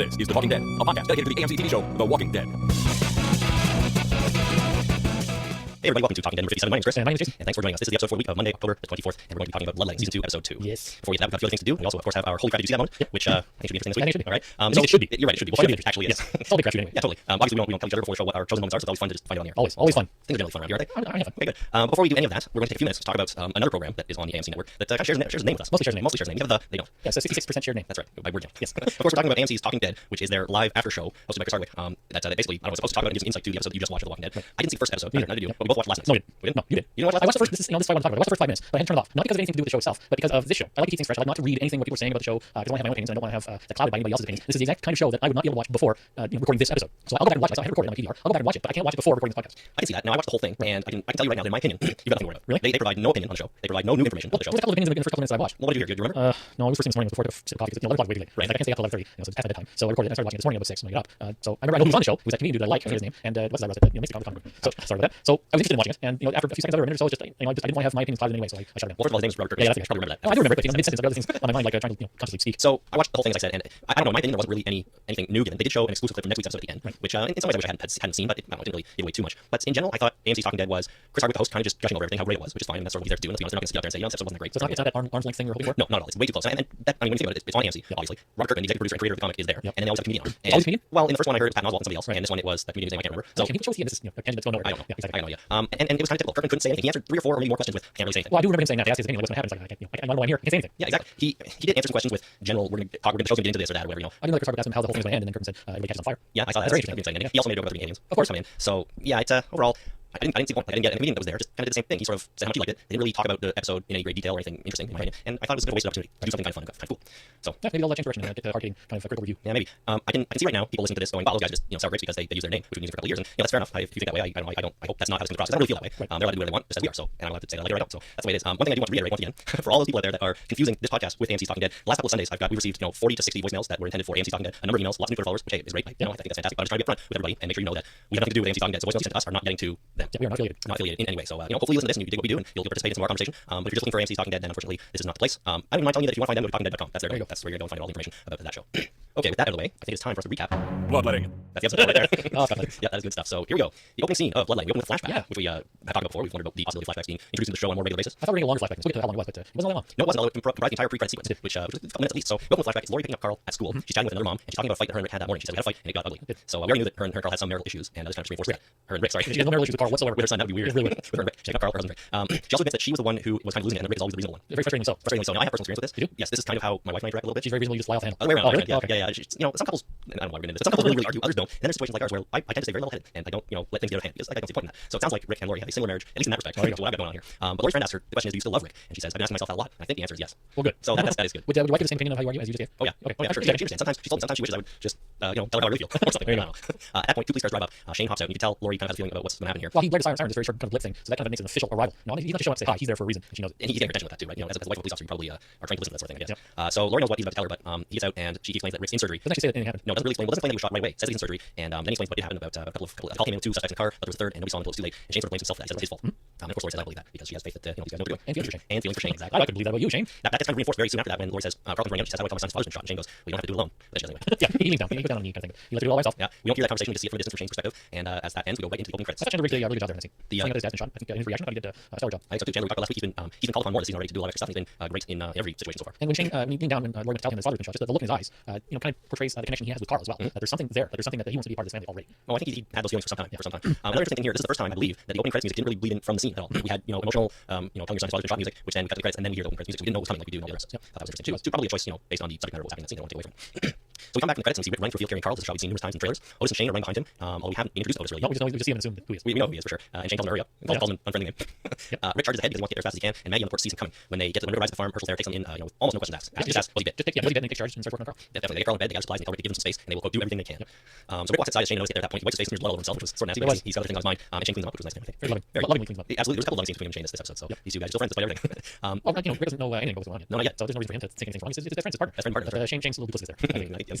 This is The Talking Dead, a podcast dedicated to the AMC TV show, The Walking Dead. Hey everybody, welcome to Talking Dead number 57. My name is Chris. And my name is Jason. And thanks for joining us. This is the episode for the week of Monday, October the 24th, and we're going to be talking about Bloodletting Season 2, Episode 2. Yes. Before we get to that, we've got a few other things to do. We also, of course, have our Holy Crap Did You See That moment, which I think should be interesting this week. I think it should be. All right. So it should be. You're right, it should be. Well, It actually is. Yeah. It's all big crap shoot anyway. Yeah, totally. Obviously, we don't tell each other before we show what our chosen moments are, so it's always fun to just find it on the air. Always fun. Things are generally fun around here, aren't they? I have fun. Okay, good. Before we do any of that, we're going to take a few minutes to talk about another program that is on the AMC network that kind of shares a name with us. Mostly shares a name. You have they don't. Yeah, so 66% shared name. That's right. By word count. Yes. Of course, we're talking about AMC's Talking Dead, which is their live after show hosted by Chris Hardwick. That's basically, I don't know, supposed to talk about and give some insight to the episode that you just watched of The Walking Dead. Right. I didn't see the first episode. Neither. Neither did you. Yep. But we both watched last night. No, we didn't. We didn't? No, you did. You know what? I watched the first. This is why I want to talk about it. I watched the first 5 minutes, but I had to turn it off. Not because of anything to do with the show itself, but because of this show. I like to keep things fresh. I like not to read anything what people are saying about the show because I want to have my own opinions and I don't want to have that clouded by anybody else's opinions. This is the exact kind of show that I would not be able to watch before recording this episode. So I'll go back and watch it. I have recorded it on my PVR. I'll go back and watch it, but I can't watch it before recording this podcast. I can see that. Now I watched the whole thing, and I can tell you right now that in my opinion, you've got nothing to worry about. Really? They provide no opinion on the show. They provide no new information about the show. There was a couple of opinions in the first couple of minutes that I watched. What did you hear? Do you remember? No, it was first thing this morning before I sip coffee because 11 o'clock way too late. Right. Like I can't stay up till 11:30. So it's past my bedtime. So I recorded it and I started watching it this morning about 6 when I got up. So I remember I know who was on the show. It was that comedian dude that I like. I forget his name. And what's that? Makes me comic. So sorry about that. So I was interested in watching it, and after a few seconds, after a minute or so, I didn't want to have my opinions clouded anyway, so I shut it down. Well, first of all, his name is Robert Kirkman. Yeah, You probably remember that. No, I do remember it, but mid-sentence, I've got other things on my mind, like trying to consciously speak. So I watched the whole thing, as I said, and I don't know. In my opinion, there wasn't really anything new given. They did show an exclusive clip from next week's episode at the end, Right. which in some ways I wish I hadn't seen, but it didn't really give away too much. But in general, I thought AMC's Talking Dead was Chris Hardwick, the host, kind of just gushing over everything, how great it was, which is fine, and that's sort of what he's there to do. And let's be honest, they're not going to sit out there and say, this episode wasn't that great. So it's not that arm's length thing we're hoping for? No, not at all. It's way too close. And that, I mean, when you think about it, it's on AMC, obviously. Robert Kirkman, the executive producer and creator of the comic, is there. Yep. And then they always have a comedian on. Always comedian? Well, in the first one I heard Patton Oswalt and somebody else, Right. and this one it was that comedian's name I can't remember. So Can you show us this is a tangent that's going nowhere? I don't know. Yeah, exactly. I have no idea. And it was kind of typical. Kirkman couldn't say anything. He answered 3 or 4 or maybe more questions with, can't really say anything. Well, I do remember him saying that. He asked his opinion, what's going to happen. It's like, I don't know why I'm here. He can't say anything. Yeah, exactly. He did answer some questions with general, we're going to the show's going to get into this or that or whatever, I knew like Chris Hardwick asked him how the whole thing's going to end, and then Kirkman said, everybody catches on fire. Yeah, I saw that. That's That's very interesting. He also made a joke about there being aliens. Of course. Coming in. So yeah, it's overall. I didn't see the point. I didn't get it. And the comedian that was there just kind of did the same thing. He sort of said how much he liked it. They didn't really talk about the episode in any great detail or anything interesting, in my opinion. And I thought it was a good wasted opportunity to do something kind of fun and kind of cool. So Yeah, maybe they'll change direction and get the hard hitting kind of critical review. yeah, maybe. I can see right now people listening to this going, wow, those guys just sour grapes because they use their name, which we've been using for a couple of years. And that's fair enough. If you think that way, I hope that's not how it's going to process. I don't really feel that way. Right. They're allowed to do whatever they want, just as we are. So, and I'm allowed to say that later. I don't. So that's the way it is. One thing I do want to reiterate once again for all those people out there that are confusing this podcast with AMC's Talking Dead. The last couple of Sundays, we received 40 to 60 voicemails that were intended for AMC's Talking Dead. A number of emails, lots of new Twitter followers, which hey, is great. I think that's fantastic. But I'm just trying to be upfront with everybody and make sure you know that we have nothing to do with AMC's Talking Dead. So voicemails you sent to us are not getting to them. Yeah, we are not affiliated. Not affiliated in any way. So hopefully you listen to this and you dig what we do and you'll participate in some of our conversation. But if you're just looking for AMC's Talking Dead, then unfortunately this is not the place. I don't mind telling you that if you want to find them, go to talkingdead.com. That's there you go. That's where you're going to go and find all the information about that show. Okay, with that out of the way, I think it's time for us to recap. Bloodletting. That's the episode right there. Oh, it's fascinating. Yeah, that is good stuff. So here we go. The opening scene of Bloodletting. We open with a flashback, Yeah. which we have talked about before. We've wondered about the possibility of flashbacks being introduced into the show on a more regular basis. I thought we were getting a longer flashback. So we get to how long it was, but it wasn't that long. No, it wasn't. It comprised the entire pre-credit sequence, which was a couple minutes at least. So we open with a flashback. It's Lori picking up Carl at school. She's chatting with another mom, and she's talking about a fight that her and Rick had that morning. She said we had a fight and it got ugly. So we already knew that her and Carl had some marital issues, and this kind of just reinforced that. Her and Rick, sorry. She has no marital issues with Carl whatsoever. With her son, that would be weird. It really would. With her and Rick. She got Carl, her husband Rick. She also admits that she was the one who was kind of losing it, and Rick is always the reasonable one. Very frustratingly so. Frustratingly so. Now I have personal experience with this. You do? Yes, this is kind of how my wife and I interact a little bit. She's very reasonable, you just fly off the handle. Other way around. Oh, really? Yeah, Oh, okay. yeah. Some couples, I don't know why we're getting into this. Some couples really argue, others don't. And then there's situations like ours where I tend to stay very level-headed, and I don't, let things get out of hand because I don't see the point in that. So it sounds like Rick and Lori have a similar marriage, at least in that respect. Oh, yeah. So what I've got going on here. But Lori's friend asked her, the question is, do you still love Rick? And she says, I've been asking myself that a lot. And I think the answer is yes. Well, good. So that is good. Would your wife give the same opinion of how you argue as you just gave? Oh yeah. Okay. Oh yeah. Sure. She understands. Sometimes she told me sometimes she wishes I would just, tell her how I really feel or something. There you I don't know. At that point, 2 police cars drive up. Shane hops out. And you can tell Lori kind of has a feeling about what's going to happen here. Well, he blared the siren, this very short kind of blip thing, so that kind of makes it an official arrival. No, he's not just showing up to say hi, he's there for a reason, and she knows it. And he's getting attention with that too, right? As a wife of a police officer, you probably are trained to listen to that sort of thing, I guess. Yep. So Lori knows what he's about to tell her, but he gets out and she explains that Rick's in surgery. Doesn't actually say that anything happened. No, it doesn't really explain. Well, it doesn't explain that he was shot right away. It says he's in surgery, and then he explains what did happen about a couple of call came in with 2 suspects in the car, but there was a third, and nobody saw him until it was too late. And Shane sort of blames himself for that. He says it was his fault. And of course Lori says I believe that because she has faith that these guys know what they're doing. And feelings for Shane. And feelings for Shane, exactly. I could believe that about you, Shane. That gets kind of reinforced very soon after that when Lori says Carlton's running out. She says, how do I tell my son's father's been shot? And Shane goes, well, you don't have to do it alone. But she does anyway. Yeah, he leans down. He puts down on me kind of thing. He lets me do it all by himself. Yeah, we don't hear that conversation. We just see it from a distance from Shane's perspective. And as that ends, we go right into the opening credits. I thought Chandler did a really good job there in that scene. The, Saying that his dad's been shot. I think in his reaction, he did a stellar job. I expect Chandler, we talked about last week, he's been called upon more this season already to do a lot of extra stuff. He's been great in every situation so far. And when Shane leaned down when Lori went to tell him his father's been shot, just the look in his eyes, kind of portrays the connection he has with Carl as well. That there's something there, that there's something that he wants to be part of this family already. Oh, I think he had those feelings for some time. Another interesting thing here, this is the first time I believe that the opening credits music didn't really bleed in from the scene at all. We had emotional, telling your son's father's been shot music, which then we got the credits, and then we hear the opening credits music. We didn't know what was coming like we do in all the rest. Yep. That was interesting too. It's probably a choice, based on the subject matter of what was happening in that scene. I don't want to take away from. So we come back from the credits and we see Rick running through a field carrying Carl. This is a shot we've seen numerous times in trailers. Otis and Shane are running behind him. Although we haven't introduced Otis really. No, we just see him and assume who he is. We know who he is for sure. And Shane tells him to hurry up. Calls him an unfriendly name. Rick charges ahead because he wants to get there as fast as he can. And Maggie on the porch sees him coming. When they arrives at the farm, Herschel's there, takes him in, with almost no questions asked. Just asks, what's he bit? Was he dead and he takes charge and starts working on Carl? Definitely. They get Carl in bed, they got supplies, and they tell Rick to give him some space, and they will do everything they can. So Rick walks outside as Shane knows get there at that point. He wipes his face and there's blood all over himself, which was sort of nasty. But he's got other things on his mind. And Shane cleans him up, which was nice. Very loving. Very lovingly cleans him up. Absolutely. There's a couple of loving scenes between him and Shane this episode. So these 2 guys are still friends despite everything. Well, Rick doesn't know anything about what's going on yet. No, not yet. So there's no reason for him to think anything's wrong. He's his friend, his partner. That's right, partner. Shane's a little duplicitous there. Yes.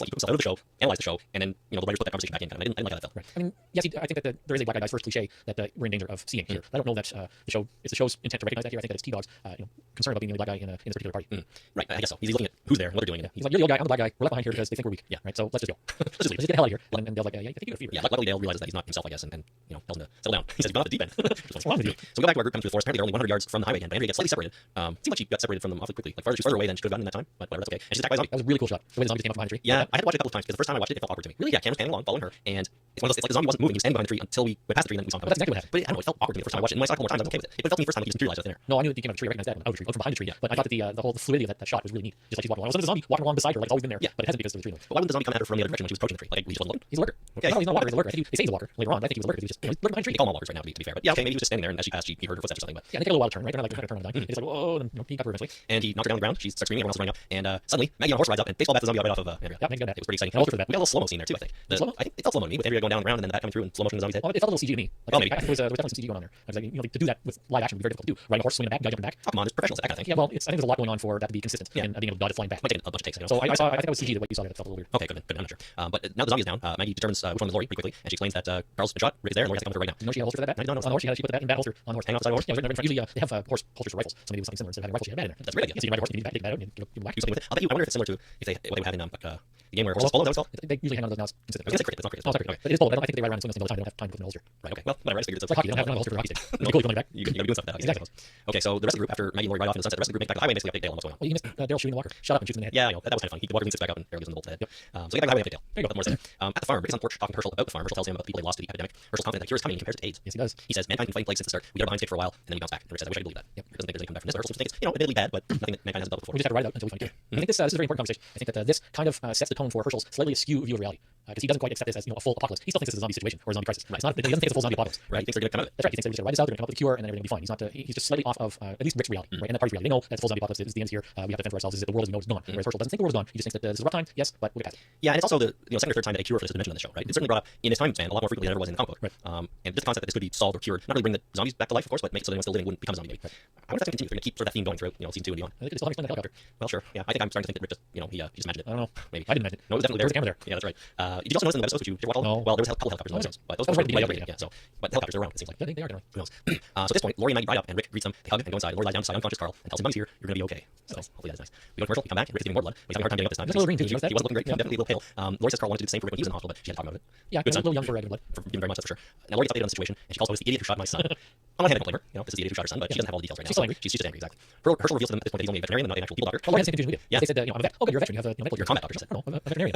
almost like he took himself out of the show, analyzed the show, and then the writers put that conversation back in. Kind of. I didn't like how that felt. Right. I mean, yes, I think that there is a black guy dies first cliche that we're in danger of seeing here. I don't know that it's the show's intent to recognize that here. I think that it's T-Dog's concerned about being the only black guy in this particular party. Right, I guess so. He's looking at who's there and what they're doing. He's like, you're the old guy, I'm the black guy. We're left behind here because they think we're weak. Yeah. Right. So let's just go. Let's just get the hell out of here. And Dale's like, yeah, I think you got a fever. Yeah, luckily Dale realizes that he's not himself, I guess, and tells him to settle down. He says, you've gone off the deep end. What's wrong with you? So we go back to our group, comes through the forest. Apparently they're only 100 yards from the highway again, but Andrea gets slightly separated. Seemed like she got separated from them awfully quickly. Like she's further away than she could have gotten in that time, but whatever, that's okay. And she's attacked by a zombie. That was a really cool shot. The way the zombies came up behind the tree. Yeah, I had to watch it a couple of times because the first time I watched it, it felt awkward to me. Really? Yeah, Cam was panning along, following her, and it's one of those. It's like the zombie wasn't moving. He was standing behind the tree until we went past the tree, and then we saw him. But that's exactly what happened. But I don't know, it felt awkward to me the first time I watched it. And when I saw it a couple more times, I was okay with it. But it felt to me the first time like he just materialized out there. No, I knew that he came out of the tree. I recognized that one out of the tree, from behind the tree. Yeah. But I thought that the whole fluidity of that shot was really neat. Just like she's walking along. It was a zombie walking along beside her, like it's always been there. Yeah. But it hasn't because of the tree. But why wouldn't the zombie come at her from the other direction when she was approaching the tree? Like he just wasn't looking? He's a lurker. Okay. No, he's not a walker. He's a lurker. I think they say he's a walker later on. But I think he was a lurker. He was just lurking behind the tree. They call them all walkers right now, to be fair. But yeah, okay, maybe he was just standing there, and as she passed, he heard her footsteps or something. But yeah, and they got a little wild turn, right? They're not like trying to turn on the dime. He's like, whoa, and he got her eventually. And he knocked her down on the ground. She starts screaming. Everyone else is running up, and suddenly Maggie on a horse rides up and baseball bats the zombie right off of Andrea. Yeah, Maggie's got that. It was pretty exciting. And also for that. We got a little slow mo scene there too. I think. I think it felt slow mo to me with Andrea going down around and then the bat coming through and slow motion in the zombie's head. Well, it felt a little CG to me. Like, oh, maybe. I think there was definitely some CG going on there. I was like, to do that with live action would be very difficult to do. Riding a horse, swinging a bat, guy jumping back. Oh, come on, it's professionals, that kind of thing. Yeah, well, I think there's a lot going on for that to be consistent and being able to dodge it flying back. Might take a bunch of takes. So I think that was CG the way you saw that. It felt a little weird. Okay, good. I'm not sure. But now the zombie is down. Maggie determines which one is Lori pretty quickly, and she explains that Carl's been shot. Rick is there, and Lori has to come with her right now. You know she had a holster for that bat? I don't know. On the horse, she put the bat in the bat holster on the horse. Hang out beside the horse. Yeah, right in front. Usually they have horse holsters for rifles, so maybe it was something similar. Instead of having a rifle, she had a bat in there. That's a great idea. So you ride a horse, you need a bat, take the bat out, and give them whack. Do something with it. I wonder if it's similar to what they would have in the game where horses polo. Is that what it's called? They usually hang on to those now. I was gonna say cricket. It's not cricket. Oh, sorry. But it is polo. I think they ride around and swing thing all the time. They don't have time to put them in a holster. Right. Okay. Well, whatever. I just figured It's like hockey. They don't have a holster for a hockey stick. It'd be cool to go back. You gotta be doing stuff with that. Exactly. Okay. So the rest of the group, after Maggie and Lori ride off in the sunset, the rest of the group make back to the highway and basically update Dale on what's going on. Well, you missed Daryl shooting the walker. Shut up and shoots him in the head. Yeah, I know. That was kind of fun. The walker leans back up and barely gives him the bolt to the head. Yep. So we get back to the highway and update Dale. There you go. More at the farm, Rick is on the porch talking to Herschel about the farm. Herschel tells him about the people they lost to the epidemic. Herschel's confident that cure is coming and compares it to AIDS. Yes, he does. He says mankind can fight plagues since the start. We got behind skate for a while and then we bounce back. And Rick says, I wish I could believe that. Yep. Rick doesn't think there's any comeback from this. But Herschel thinks it's admittedly bad, but nothing that mankind hasn't dealt with before. We just have to ride it out until we find a cure. I think this is a very important conversation. I think that this kind of sets the tone for Herschel's slightly askew view of reality. Because he doesn't quite accept this as a full apocalypse. He still thinks this is a zombie situation or a zombie crisis. Right. It's not, he doesn't think it's a full zombie apocalypse. Right. He thinks they're going to come out of it. That's right. He thinks they're just going to ride this out. They're going to come up with a cure and then everything will be fine. He's not. He's just slightly off of at least Rick's reality, right? And that party's reality. They know that it's full zombie apocalypse. Is the end here. We have to fend for ourselves. Is that the world as we know is gone. Whereas Herschel doesn't think the world is gone. He just thinks that this is a rough time. Yes, but we'll get past it. Yeah, and it's also the second or third time that a cure for this has been mentioned on the show, right? It's certainly brought up in this time span a lot more frequently than it ever was in the comic book. Right. And just the concept that this could be solved or cured, not only bring the zombies back to life, of course, but make it so that anyone still living wouldn't become a zombie. Right. I wonder if that's going to continue. If they're going to keep sort of that theme going through, season 2 and beyond. I think they still haven't explained the helicopter. Well, sure. Yeah, I think I'm starting to think that Rick just, he just imagined it. I don't know. Maybe. I didn't imagine it. No, it was definitely there. Was a camera there. Yeah, that's right. Did you also notice in the episodes? Did you watch all of them? No. Well, there was a couple of helicopters in those episodes, but those right, were upgraded. Yeah. So, but the helicopters are around. It seems like. Yeah, they are generally. Who knows? So at this point, Lori and Maggie ride up, and Rick greets them. They hug and go inside. Lori lies down beside unconscious Carl and tells him, "Mommy's here. You're going to be okay." So hopefully that's nice. We go to commercial. We come back. And Rick is giving more blood. He's having a hard time getting up this time. That's a little green too. He wasn't looking great. Yeah. Definitely a little pale. Lori says Carl wanted to do the same for Rick when he was in the hospital, but she had to talk about it. Yeah, good a little young for blood. Forgive him very much, that's for sure. Now Lori gets updated on the situation, and she calls Lois the idiot who shot my son. On one hand, I don't blame her. This is the idiot who shot her son, but she doesn't have all the details right now. She's still angry. She's just angry, exactly. Herschel reveals to them at this point that he's only a veterinarian and not an actual legal doctor. Well, I had the same confusion we did. Yeah. They said, I'm a vet. Oh, good, you're a veteran. You have a medical. You're a combat doctor. I don't know, I'm a veterinarian.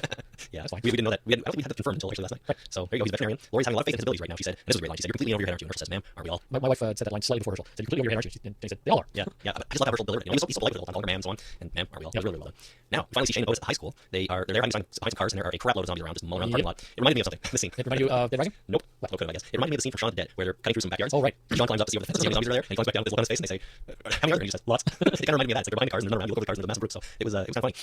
Yeah, that's fine. We didn't know that. I don't think we had that confirmed until actually last night. Right. So there you go. He's a veterinarian. Lori's having a lot of faith in his abilities right now. She said, and this was a great line. She said, "You're completely over your head, aren't you?" And Herschel says, "Ma'am, aren't we all?" My wife said that line slightly before Herschel. Said, "You're completely over your head, aren't you?" And they said, "They all are." Yeah. I just love how Herschel delivered it. He's so polite with it all the time, calling her ma'am and so on. And ma'am, aren't we all? Yeah, really well done. Now we finally see Shane and Otis at the high school. They're there hiding behind some cars, and there are a crap load of zombies around, just mulling around the parking lot. It reminded me of something. This scene. It reminded you of Dead Rising? Nope. What? I guess. It reminded me of the scene from Shaun of the Dead where they're cutting through some backyards. Oh, right. Sean climbs up to see what the fence is. Zombies are there, and he comes back down with this look on his face, and they say, "How many are there?" And he says, "Lots." It kind of reminded me of that. It's like they're behind the cars, and they're around. You look over the cars, and there's a massive group. So it was kind of funny.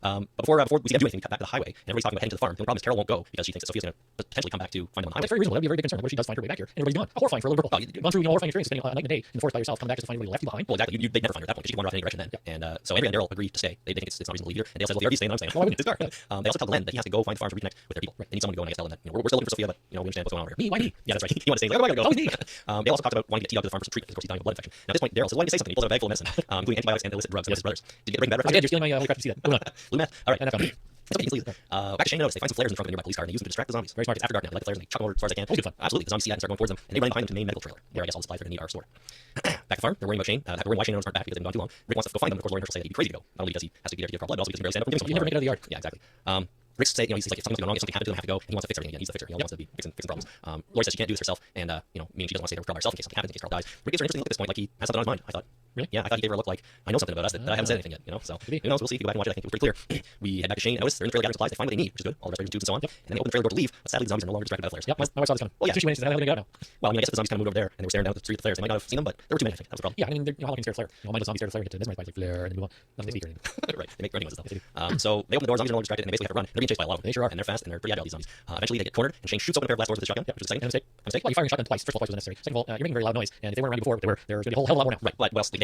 But before we see them do anything, we cut back to the highway, and everybody's talking about heading to the farm. The only problem is Carol won't go because she thinks that Sophia's going to potentially come back to find them on the highway. That's very reasonable. That'd be a very big concern. What if she does find her way back here? And everybody's gone. Horrifying for a little girl. Gone through horrifying experience, spending a night and day in the forest by yourself, coming back just to find anybody left you behind. Well, exactly. They'd never find her at that point. She could wander off in any direction then. Yeah. And so Andrea and Daryl agree to stay. They think it's not reasonable to leave here. And Dale says, "Well, the RV's staying, I'm staying." Well, I wouldn't. His car. They also tell Glenn that he has to go find the farm to reconnect with their people. Right. They need someone to go, and I guess tell them that we're still looking for Sophia, but we understand what's going on over here. Me? Why me? Yeah, that's right. He wanted to stay. He's like, "Oh, I gotta go." Always me. They also talked about wanting to get T-Dog to the farm for some treatment. Of course, he's dying of a blood infection. Now at this point, Daryl says, "Well, I need to say something." He pulls out a bag full of medicine, including antibiotics and illicit drugs against his brothers. Did you get Breaking Bad I reference? did. You're stealing my Holy Crap to see that. Go on. Blue meth. All right. And I found it. It's okay, he's leaving. Back to Shane and Otis. They find some flares in the trunk of the nearby police car and they use them to distract the zombies. Very smart. It's after dark now. They light the flares and they chuck them over as far as they can. Always good fun. Absolutely. The zombies see that and start going towards them, and they run and find them to the main medical trailer. There, I guess all the supplies they're going to need are stored. Back at the farm, they're worrying about Shane. They're worrying why Shane and Otis aren't back because they've been gone too long. Rick wants to go find them. Of course, Lori and Herschel say that he'd be crazy to go. Not only because he has to be there to give Carl blood, but also because he can barely stand up and You never make it out of the yard. Yeah, exactly. Rick's say, he's like, if something's going wrong, if something happened to them, have to go, and he wants to fix everything again. He's the fixer. He wants to be fixing problems. Lori says she can't do this herself, and meaning she doesn't want to stay there with Carl by herself in case something happens, in case Carl dies. Rick gives her an interesting look at this point, like he has something on his mind. I thought, really? Yeah, I thought he gave her a look like I know something about us that I haven't said anything yet. So who knows? We'll see. If you go back and watch it, I think it was pretty clear. We head back to Shane and Otis. They're in the trailer gathering supplies. They find what they need, which is good. All the respiration tubes and so on. Yep. And then they open the trailer door to leave, but sadly the zombies are no longer distracted by the flares. Yep, my wife saw this coming. Well, yeah. So she went and said, "How are they going to go now?" Well, I guess if the zombies kind of moved over there and they were staring down the street at the flares, they might not have seen them, but there were too many. I think that was the problem. Yeah, I mean, how long can you stare at flare? Mindless zombies stare at flare, get to mesmerized by flare, and then move on. Nothing they speak or anything. Right. They make running ones and stuff. So they open the door, zombies are no longer distracted, and they basically have to run. They're being chased by a lot of them. They sure are. And they're fast and they're pretty agile, these zombies. Eventually they get cornered, and Shane shoots open a pair of glass doors with his shotgun, which is exciting. A mistake. Well, you're firing a shotgun twice. First of all, twice was unnecessary. Second of all, you're making a very loud noise, and if they weren't around you before, there was going to be a whole hell of a lot more now. Right. But well, they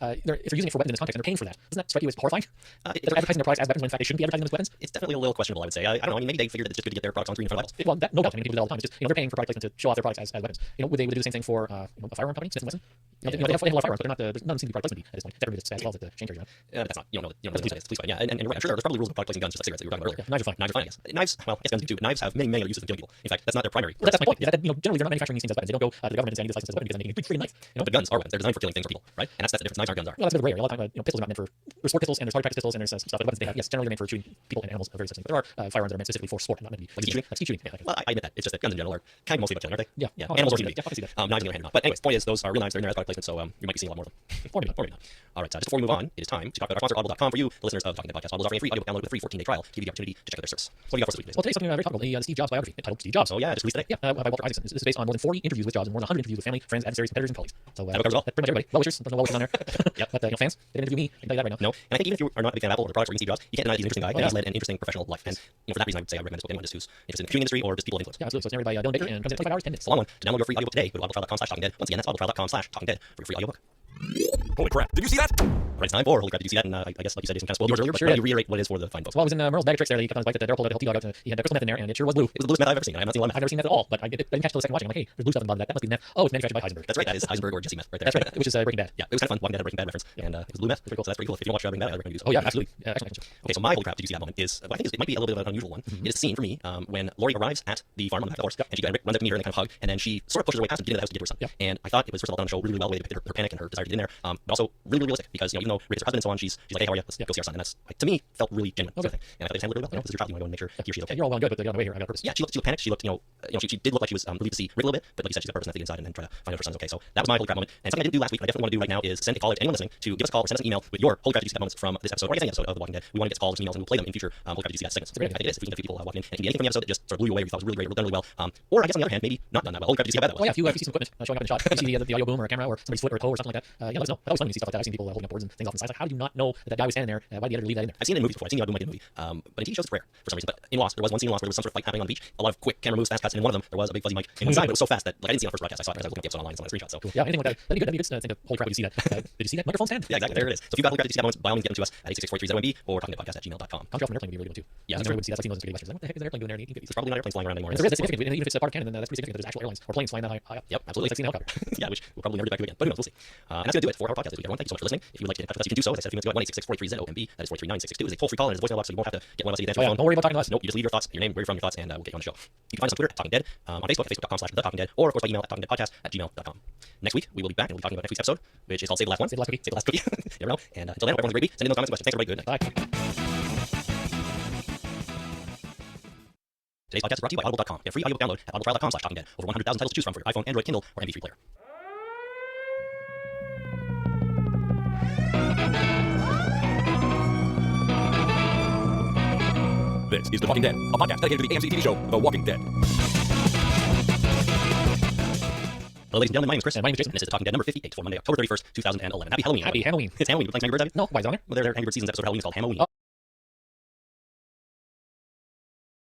if they're using it for weapons in this context and they're paying for that, doesn't that strike you as horrifying? That they're advertising their products as weapons when in fact they shouldn't be advertising them as weapons? It's definitely a little questionable, I would say. I don't know. I mean, maybe they figured that it's just good to get their products on screen in front of eyeballs. Well, no doubt. I mean, people do that all the time. It's just they're paying for product placement to show off their products as weapons. Would they do the same thing for a firearm company, Smith & Wesson? You know, they have a lot of firearms, but they're not. There's none seem to be product placement at this point. Except for just as the chain carriers, That's not, you don't know the police fight. Yeah, and you're right. I'm sure there's probably rules of product placing guns, just like cigarettes that you were talking about earlier. Yeah, knives are fine. Knives are fine, I guess. Knives, well, I guess guns do too. Knives have many other uses than killing people. In fact, that's not their primary. Well, that's my point. Is that, you know, generally they're not manufacturing these things as weapons. They don't go to the government and say I need this license as a weapon because I'm making a big freaking knife. You know, but guns are weapons. They're designed for killing things or people, right? And that's the difference. Knives aren't, guns are. Well, that's a bit rare. A lot of time, you know, pistols are not meant for. There's sport pistols and there's target practice pistols and there's some stuff. But the weapons they have, yes, generally they're meant for shooting people and animals of various things. But there are firearms that are meant specifically for sport, not meant to be like skeet shooting. Yeah, well, I admit that. It's just that guns in general are kind of mostly about killing, aren't they? Yeah. Animals are yeah, I can see that. knives on the other hand, not. But anyways, point is, those are real knives. They're in there as product placement, so you might be seeing a lot more of them. Or maybe not. All right, just before we move on, it is time to talk about our sponsor, Audible.com, for you, the listeners of Talking Dead Podcast. Audible is offering a free audiobook download with a free 14-day trial to give you the opportunity to check out their service. What do you got for us this week? Well, today's something very topical. The Steve Jobs biography entitled Steve Jobs. Oh yeah, just released today. Yeah, by Walter Isaacson. This is based on more than 40 interviews with Jobs and more than 100 interviews with family, friends, adversaries, competitors, and colleagues. So that covers all. Pretty much everybody. Well-wishers. There's no well-wishers on there. Yeah, but you know, fans, they didn't interview me. I can tell you that right now. No, and I think even if you are not a big fan of Apple or the products or even Steve Jobs, you can't deny that he's an interesting guy. He's led an interesting professional life, and you know, for that reason, I would say I would recommend this book to anyone just who's interested in the computing industry or just people of influence. Yeah, absolutely. So it's narrated by Dylan Baker and comes in 25 hours, 10 minutes. It's a long one. To download your free audiobook today, go to audibletrial.com/talkingdead. Once again, that's audibletrial.com/talkingdead for your free audiobook. Holy crap! Did you see that? Right, it's time for Holy crap! Did you see that? And I guess, like you said, Jason kind of spoiled yours earlier. But you reiterate what it is for the fine folks. Well, I was in Merle's bag of tricks there. He kept on his bike that Daryl pulled out a healthy dog out. He had crystal meth in there, and it sure was blue. It was the bluest meth I've ever seen. I have not seen a lot of meth. I've never seen that at all, but I didn't catch till the second watching. I'm like, hey, there's blue stuff in the bottom of that. That must be meth. Oh, it's manufactured by Heisenberg. That's right. That is Heisenberg or Jesse meth right there. That's right. Which is Breaking Bad. Yeah, it was kind of fun. Walking Dead, Breaking Bad reference, and it was blue meth. Pretty cool. So that's pretty cool. If you don't watch Breaking Bad, I recommend you do so. Oh yeah, absolutely. Excellent. Okay, so my holy crap! Did you see that moment? Is well, I think it might be a little bit of an unusual one. It is a scene for me when Lori arrives at the farm on the back of the horse, and she runs up to meet her and they kind of hug, and then she sort of pushes her way past him to get into the house to get to her son. Yeah. And I thought it was first of all done on the show really well, the way they depicted her panic and her desire to get in there, but also really realistic because you know even though Rick is her husband and so on, she's like, hey, how are you? Let's go see our son, and that's like, to me felt really genuine. Okay. Sort of thing. And I thought they handled it really well. You know, this is your child. You want to go and make sure he or she's okay. Yeah, you're all well and good, but they're on the way here. I got a purpose. Yeah, she looked panicked. She looked, she did look like she was relieved to see Rick a little bit, but like you said, she's got purpose and get inside and then try to find out if her son's okay. So that was my holy crap moment. And something I didn't do last week, but I definitely want to do right now is send a call out to anyone listening to give us a call or send us an email with your holy crap did you see that moments from this episode or I guess any episode of The Walking Dead. We want to get calls and emails and we'll play them in future holy crap did you see that segments. I think it is. If we can get a few people walking in, and it can be anything from the episode that just sort of blew you away, or you thought was really great, or done really well, or I guess on the other hand, maybe not done that well. Holy crap did you see how bad that was? Well, yeah, if you see some equipment showing up in the shot, you see the audio boom or a camera or somebody's foot or a toe or something like that. Yeah, let us know. I always fun when you see stuff like that. I've seen people holding up boards and things off the side. Like, how do you not know that guy was standing there? Why did the editor leave that in there? I've seen it in movies before. I've seen the audio boom in a movie, but in TV shows it's rare for some reason. But in Lost, there was one scene in Lost where there was some sort of fight happening on the beach. A lot of quick camera moves, fast cuts, and in one of them there was a big fuzzy mic inside, but it was so fast that like I didn't see it on the first broadcast. I saw it because I was looking at the episode online and some of the screenshots. So cool. Yeah, anything like that. That'd be good. Thing to holy crap, did you see that? Did you see that microphone stand? Yeah, exactly. There it is. So if you've got holy crap did you see that moments, by all means get them to us at 866-430-MB or talkingdeadpodcast@gmail.com. Contrail from an airplane would be really good too. Yeah, that's right. See that. I've seen those in Questions. Like, what the heck is an airplane doing there? There's probably not airplanes flying around anymore. There is. It's significant. And even if it's a part of Canada, then that's pretty significant. There's actual airlines or planes flying that high up. Yep, absolutely. Like seeing a helicopter. Yeah, which we'll probably never get back to again. But who knows? We'll see. And that's going to do it for our podcast this week, everyone. Thank you so much for listening. If you would like to get in touch with us, you can do so. As I said a few minutes ago, at 1-866-430-MB. That is 439-662. Is a toll-free call and it's a voicemail box, so you won't have to get one of us to answer your phone. Don't worry about talking to us. Nope, you just leave your thoughts, your name, where you're from, your thoughts, and we'll get you on the show. You can find us on Twitter at Talking Dead, on Facebook at facebook.com/TheTalkingDead, or of course by email at talkingdeadpodcast@gmail.com. Next week we will be back and we'll be talking about next week's episode, which is called Save the Last One. Save the Last Cookie. Save the Last Cookie. You never know. And until then, hope everyone's a great week. Send in those comments and questions. Thanks everybody. Good night. Bye. Today's podcast is brought to you by Audible.com. Get a free audiobook download at audibletrial.com/talkingdead. Over 100,000 titles to choose from for your iPhone, Android, Kindle, or MP3 player. This is The Walking Dead, a podcast dedicated to the AMC TV show The Walking Dead. Hello, ladies and gentlemen, my name is Chris. And my name is Jason. And this is The Talking Dead number 58 for Monday, October 31st, 2011. Happy Halloween. Happy Halloween. It's Halloween. Would you like some Angry Birds, have you? No, why is it on there? Well, their Angry Birds season's episode of Halloween is called Halloween. Oh.